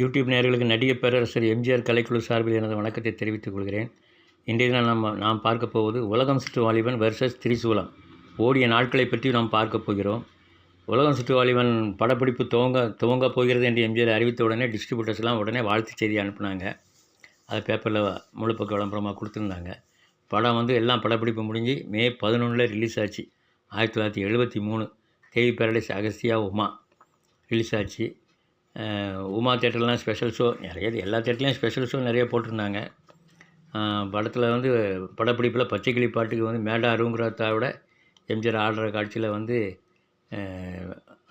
YouTube நேயர்களுக்கு நடிகர் பேரரசர் எம்ஜிஆர் கலைக்குழு சார்பில் எனது வணக்கத்தை தெரிவித்துக் கொள்கிறேன். இன்றைய தினம் நாம் பார்க்க போவது உலகம் சுற்று வாலிபன் வெர்சஸ் திரிசூலம் ஓடிய நாட்களை பற்றி நாம் பார்க்க போகிறோம். உலகம் சுற்று வாலிபன் படப்பிடிப்பு துவங்க போகிறது என்று எம்ஜிஆர் அறிவித்த உடனே டிஸ்ட்ரிபியூட்டர்ஸ்லாம் உடனே வாழ்த்து செய்தி அனுப்புனாங்க. அது பேப்பரில் முழுப்பக்க விளம்பரமாக கொடுத்துருந்தாங்க. படம் எல்லாம் படப்பிடிப்பு முடிஞ்சு மே 11 ரிலீஸ் ஆச்சு. 1973 தேவி பேரடைஸ் அகஸ்தியா உமா ரிலீஸ் ஆச்சு. உமா தேட்டர்லாம் ஸ்பெஷல் ஷோ எல்லா தேட்டர்லேயும் ஸ்பெஷல் ஷோ நிறைய போட்டிருந்தாங்க. படத்தில் படப்பிடிப்பில் பச்சைக்கிளி பாட்டுக்கு மேடாருங்கிறத விட எம்ஜிஆர் ஆடுற காட்சியில்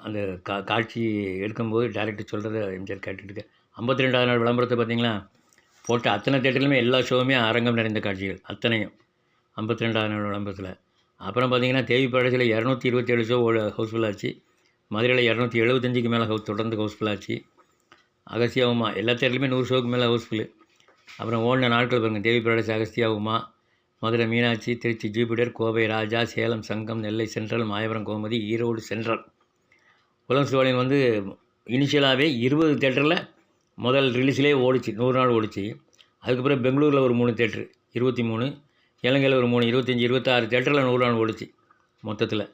அந்த காட்சி எடுக்கும்போது டைரக்டர் சொல்கிறத எம்ஜிஆர் கேட்டுட்டு 52வது நாள் விளம்பரத்தை பார்த்திங்களா, போட்ட அத்தனை தேட்டர்லையுமே எல்லா ஷோவுமே அரங்கம் நிறைந்த காட்சிகள் அத்தனையும் 52வது நாள் விளம்பரத்தில். அப்புறம் பார்த்திங்கன்னா தேவி பேரடைஸில் 227 ஷோ ஹவுஸ்ஃபுல்லாச்சு. மதுரையில் 275க்கு மேலே தொடர்ந்து ஹவுஸ்ஃபுல்லாச்சு. அகஸ்தியா உமா எல்லா தேட்டர்லையுமே 100 ஷோவுக்கு மேலே ஹவுஸ்ஃபுல்லு. அப்புறம் ஓடின நாட்கள் பாருங்கள், தேவி பேரடைஸ் அகஸ்தியா உமா, மதுரை மீனாட்சி, திருச்சி ஜூபிட்டர், கோவை ராஜா, சேலம் சங்கம், நெல்லை சென்ட்ரல், மாயவரம் கோமதி, ஈரோடு சென்ட்ரல். உலகம் சுற்று இனிஷியலாகவே 20 தேட்டரில் முதல் ரிலீஸ்லேயே ஓடிச்சு, 100 நாள் ஓடிச்சு. அதுக்கப்புறம் பெங்களூரில் ஒரு 3 தேட்டரு 23, இலங்கையில் ஒரு 3, 25, 26 தேட்டரில் 100 நாள் ஓடிச்சு. மொத்தத்தில்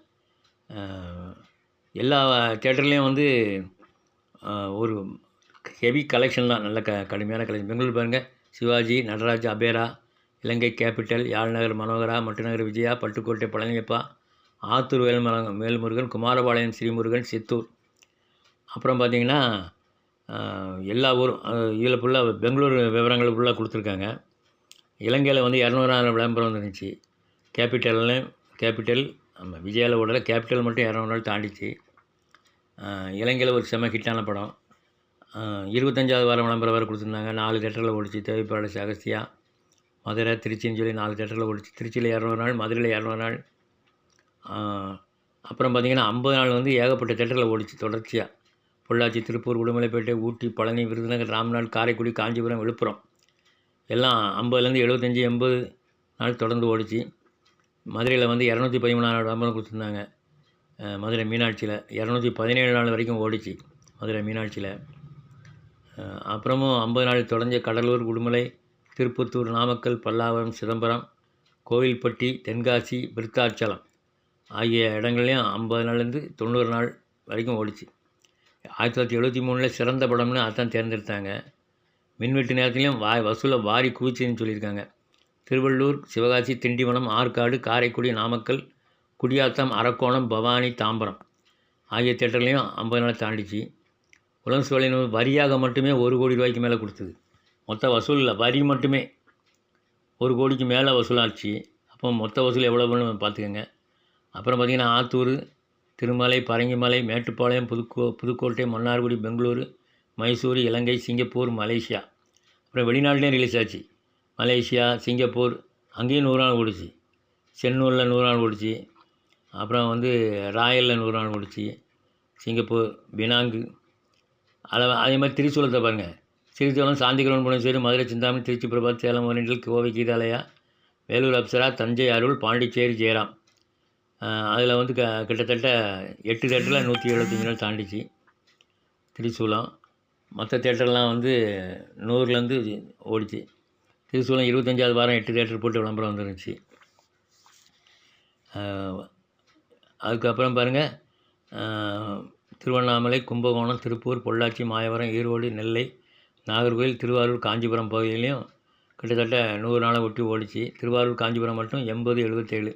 எல்லா தேட்டர்லேயும் ஒரு ஹெவி கலெக்ஷன் தான், நல்ல கடுமையான கலெக்ஷன். பெங்களூர் பாருங்கள், சிவாஜி, நடராஜ், அபேரா, இலங்கை கேபிட்டல், யாழ்நகர் மனோகரா, மட்டுநகர் விஜயா, பட்டுக்கோட்டை பழனியப்பா, ஆத்தூர் வேல்முருகன், குமாரபாளையம் ஸ்ரீமுருகன், சித்தூர். அப்புறம் பார்த்திங்கன்னா எல்லா ஊரும் இதில் ஃபுல்லாக பெங்களூர் விவரங்கள் ஃபுல்லாக கொடுத்துருக்காங்க. இலங்கையில் 200 விளம்பரம் வந்துருந்துச்சு. கேபிட்டல் ஆமாம், விஜயாவில் ஓடல, கேபிட்டல் மட்டும் 200 நாள் தாண்டிச்சு. இலங்கையில் ஒரு செம ஹிட்டான படம். 25வது வாரம் விளம்பரம் வேறு கொடுத்துருந்தாங்க. 4 தேட்டரில் ஓடிச்சு. தேவி பேரடைஸ் அகஸ்தியா, மதுரை, திருச்சின்னு சொல்லி 4 தேட்டரில் ஓடிச்சு. திருச்சியில் 200 நாள், மதுரையில் 200 நாள். அப்புறம் பார்த்திங்கன்னா 50 நாள் ஏகப்பட்ட தேட்டரில் ஓடிச்சு தொடர்ச்சியாக. பொள்ளாச்சி, திருப்பூர், உடுமலைப்பேட்டை, ஊட்டி, பழனி, விருதுநகர், ராம்நாடு, காரைக்குடி, காஞ்சிபுரம், விழுப்புரம் எல்லாம் 50லேருந்து 75, 80 நாள் தொடர்ந்து ஓடிச்சு. மதுரையில் 213 நாள் விளம்பரம் கொடுத்துருந்தாங்க. மதுரை மீனாட்சியில் 217 நாள் வரைக்கும் ஓடிச்சு மதுரை மீனாட்சியில். அப்புறமும் 50 நாள் தொடர்ந்து கடலூர், உடுமலை, திருப்பத்தூர், நாமக்கல், பல்லாவரம், சிதம்பரம், கோவில்பட்டி, தென்காசி, விருத்தாச்சலம் ஆகிய இடங்கள்லையும் 50 நாள்லேருந்து 90 நாள் வரைக்கும் ஓடிச்சு. 1973 சிறந்த படம்னு அதான் தேர்ந்தெடுத்தாங்க. மின்வெட்டு நேரத்துலையும் வசூலை வாரி குவிச்சுன்னு சொல்லியிருக்காங்க. திருவள்ளூர், சிவகாசி, திண்டிவனம், ஆற்காடு, காரைக்குடி, நாமக்கல், குடியாத்தம், அரக்கோணம், பவானி, தாம்பரம் ஆகிய தேட்டர்லையும் 50 நாள் தாண்டிச்சு. உலகம் சுற்று வரியாக மட்டுமே 1 கோடி ரூபாய்க்கு மேலே கொடுத்தது. மொத்த வசூலில் வரி மட்டுமே 1 கோடிக்கு மேலே வசூலாச்சு. அப்போ மொத்த வசூல் எவ்வளோன்னு பார்த்துக்கோங்க. அப்புறம் பார்த்திங்கன்னா ஆத்தூர், திருமலை, பரங்கிமலை, மேட்டுப்பாளையம், புதுக்கோட்டை, மன்னார்குடி, பெங்களூரு, மைசூர், இலங்கை, சிங்கப்பூர், மலேசியா. அப்புறம் வெளிநாட்டிலையும் ரிலீஸ் ஆச்சு. மலேசியா, சிங்கப்பூர் அங்கேயும் 100 நாள் ஓடிச்சு. சென்னூரில் 100 நாள் ஓடிச்சு. அப்புறம் ராயலில் 100 நாள் ஓடிச்சு. Singapore, Penang. அதே மாதிரி திரிசூலத்தை பாருங்கள். திரிசூலம், சாந்திகிரவன், புவனேஸ்வரி, மதுரை சிந்தாமணி, திருச்சி பிரபாத், சேலம் ஓரியண்டல், கோவை கீதாலயா, வேலூர் அப்சரா, தஞ்சை அருள், பாண்டிச்சேரி ஜெயராம். அதில் கிட்டத்தட்ட 8 தேட்டரில் 175 நாள் தாண்டிச்சு திரிசூலம். மற்ற தேட்டர்லாம் 100லேருந்து ஓடிச்சு. திரிசூலம் 25வது வாரம் 8 தேட்டர் போட்டு விளம்பரம் வந்துருந்துச்சு. அதுக்கப்புறம் பாருங்கள், திருவண்ணாமலை, கும்பகோணம், திருப்பூர், பொள்ளாச்சி, மாயவரம், ஈரோடு, நெல்லை, நாகர்கோவில், திருவாரூர், காஞ்சிபுரம் பகுதியிலையும் கிட்டத்தட்ட 100 நாளை ஒட்டி ஓடிச்சு. திருவாரூர், காஞ்சிபுரம் மட்டும் 80, 77.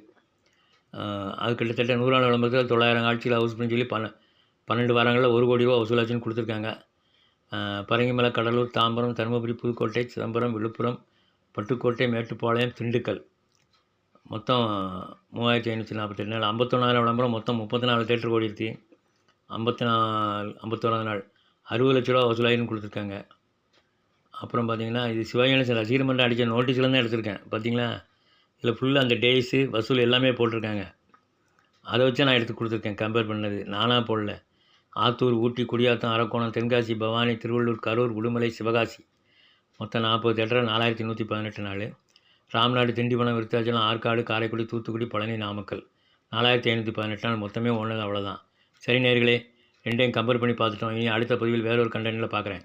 அது கிட்டத்தட்ட 100 நாள் விளம்பரத்தில் 900 காட்சியில் ஹவுஸ் பண்ணி சொல்லி 12 வாரங்களில் 1 கோடி ரூபா வசூலாச்சுன்னு கொடுத்துருக்காங்க. பரங்கிமலை, கடலூர், தாம்பரம், தருமபுரி, புதுக்கோட்டை, சிதம்பரம், விழுப்புரம், பட்டுக்கோட்டை, மேட்டுப்பாளையம், திண்டுக்கல் மொத்தம் 3548 நாள். 51 விளம்பரம் மொத்தம் 34 தேட்டர் ஓடிடுச்சு. 51 நாள் 60 லட்ச ரூபா வசூலாயின்னு கொடுத்துருக்காங்க. அப்புறம் பார்த்திங்கன்னா இது சிவகணேசன் ரசிகர் மன்றம் அடித்த நோட்டீஸ்லேருந்து எடுத்திருக்கேன். பார்த்திங்களா, இதில் ஃபுல்லாக அந்த டேஸு வசூல் எல்லாமே போட்டிருக்காங்க. அதை வச்சு நான் எடுத்து கொடுத்துருக்கேன். கம்பேர் பண்ணது நானாக போடல. ஆத்தூர், ஊட்டி, குடியாத்தம், அரக்கோணம், தென்காசி, பவானி, திருவள்ளூர், கரூர், உடுமலை, சிவகாசி மொத்தம் 40 தேட்டர் 4118 நாள். ராம்நாடு, திண்டிவனம், விருத்தாச்சலம், ஆற்காடு, காரைக்குடி, தூத்துக்குடி, பழனி, நாமக்கல் 4518 நாள் மொத்தமே ஒன்று. அவ்வளோதான். சரி நேயர்களே, ரெண்டையும் கம்பேர் பண்ணி பார்த்துட்டோம். இனி அடுத்த பதிவில் வேறொரு கண்டென்ட்டில் பார்க்குறேன்.